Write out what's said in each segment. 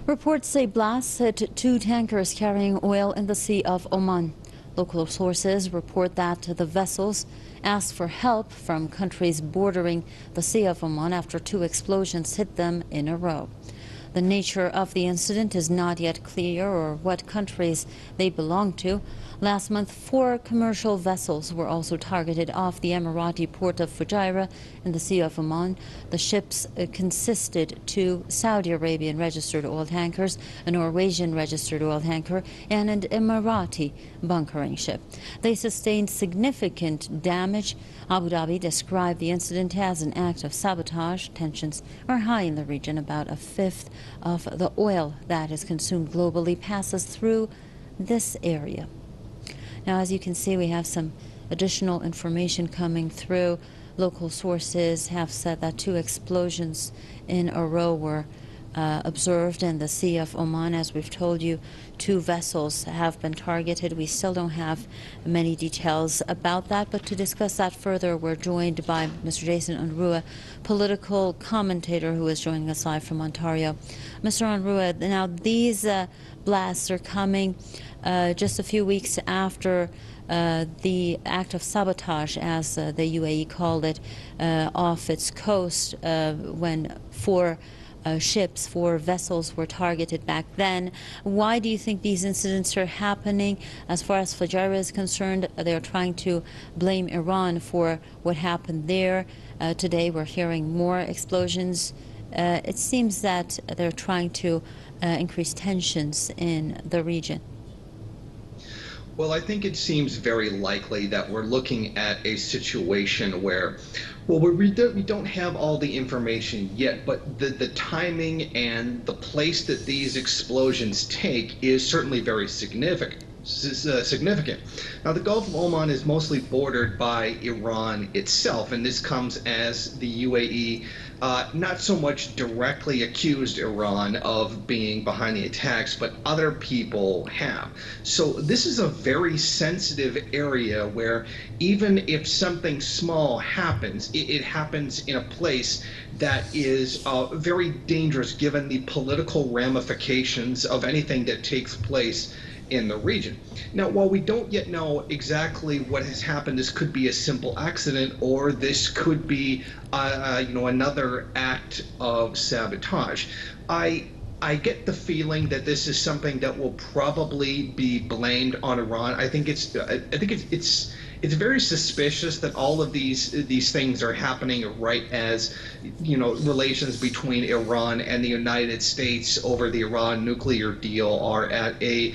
Reports say blasts hit two tankers carrying oil in the Sea of Oman. Local sources report that the vessels asked for help from countries bordering the Sea of Oman after two explosions hit them in a row. The nature of the incident is not yet clear or what countries they belong to. Last month, 4 commercial vessels were also targeted off the Emirati port of Fujairah in the Sea of Oman. The ships consisted 2 Saudi Arabian registered oil tankers, a Norwegian registered oil tanker, and an Emirati bunkering ship. They sustained significant damage. Abu Dhabi described the incident as an act of sabotage. Tensions are high in the region. About a fifth of the oil that is consumed globally passes through this area. Now, as you can see, we have some additional information coming through. Local sources have said that 2 explosions in a row were observed in the Sea of Oman. As we've told you, 2 vessels have been targeted. We still don't have many details about that, but to discuss that further, we're joined by Mr. Jason Unruh, political commentator who is joining us live from Ontario. Mr. Unruh, now these blasts are coming just a few weeks after the act of sabotage, as the UAE called it, off its coast when 4 vessels were targeted back then. Why do you think these incidents are happening? As far as Fujairah is concerned, they're trying to blame Iran for what happened there. Today we're hearing more explosions. It seems that they're trying to increase tensions in the region. Well, I think it seems very likely that we're looking at a situation where, well, we don't have all the information yet, but the timing and the place that these explosions take is certainly very significant. Now, the Gulf of Oman is mostly bordered by Iran itself, and this comes as the UAE not so much directly accused Iran of being behind the attacks, but other people have. So this is a very sensitive area where even if something small happens, it happens in a place that is very dangerous given the political ramifications of anything that takes place in the region. Now, while we don't yet know exactly what has happened, this could be a simple accident, or this could be, another act of sabotage. I get the feeling that this is something that will probably be blamed on Iran. I think it's very suspicious that all of these things are happening right as, relations between Iran and the United States over the Iran nuclear deal are at a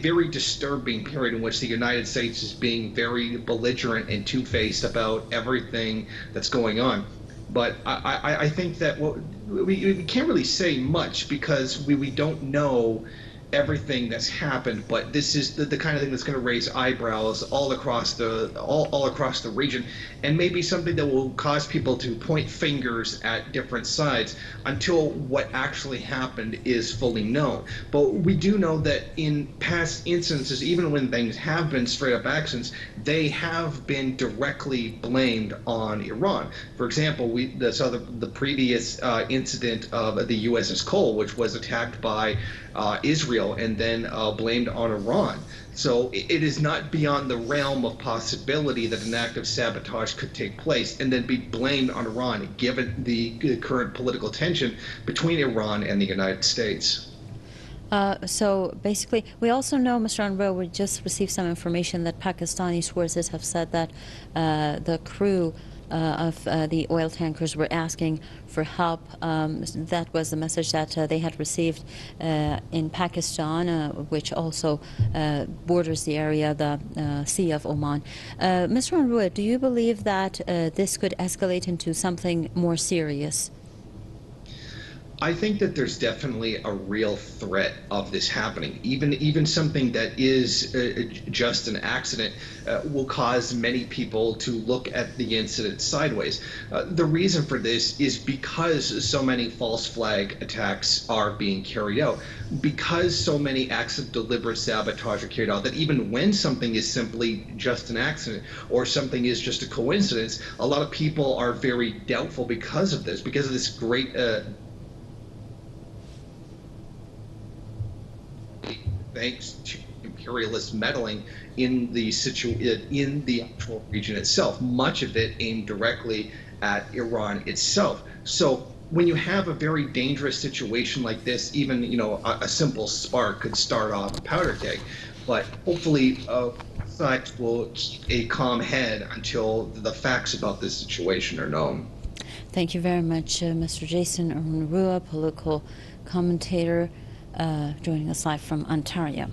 very disturbing period in which the United States is being very belligerent and two-faced about everything that's going on. But I think that we can't really say much because we don't know everything that's happened, but this is the kind of thing that's going to raise eyebrows all across the region, and maybe something that will cause people to point fingers at different sides until what actually happened is fully known. But we do know that in past instances, even when things have been straight up accidents, they have been directly blamed on Iran. For example, we saw the previous incident of the USS Cole, which was attacked by Israel and then blamed on Iran. So it is not beyond the realm of possibility that an act of sabotage could take place and then be blamed on Iran, given the current political tension between Iran and the United States. So basically, we also know, Mr. Unruh, we just received some information that Pakistani sources have said that the crew of the oil tankers were asking for help. That was the message that they had received in Pakistan, which also borders the area, the Sea of Oman. Mr. Unruh, do you believe that this could escalate into something more serious? I think that there's definitely a real threat of this happening. Even something that is just an accident will cause many people to look at the incident sideways. The reason for this is because so many false flag attacks are being carried out, because so many acts of deliberate sabotage are carried out, that even when something is simply just an accident or something is just a coincidence, a lot of people are very doubtful because of this great thanks to imperialist meddling in the actual region itself. Much of it aimed directly at Iran itself. So when you have a very dangerous situation like this, even a simple spark could start off a powder keg. But hopefully, sides will keep a calm head until the facts about this situation are known. Thank you very much, Mr. Jason Arunarua, political commentator, joining us live from Ontario.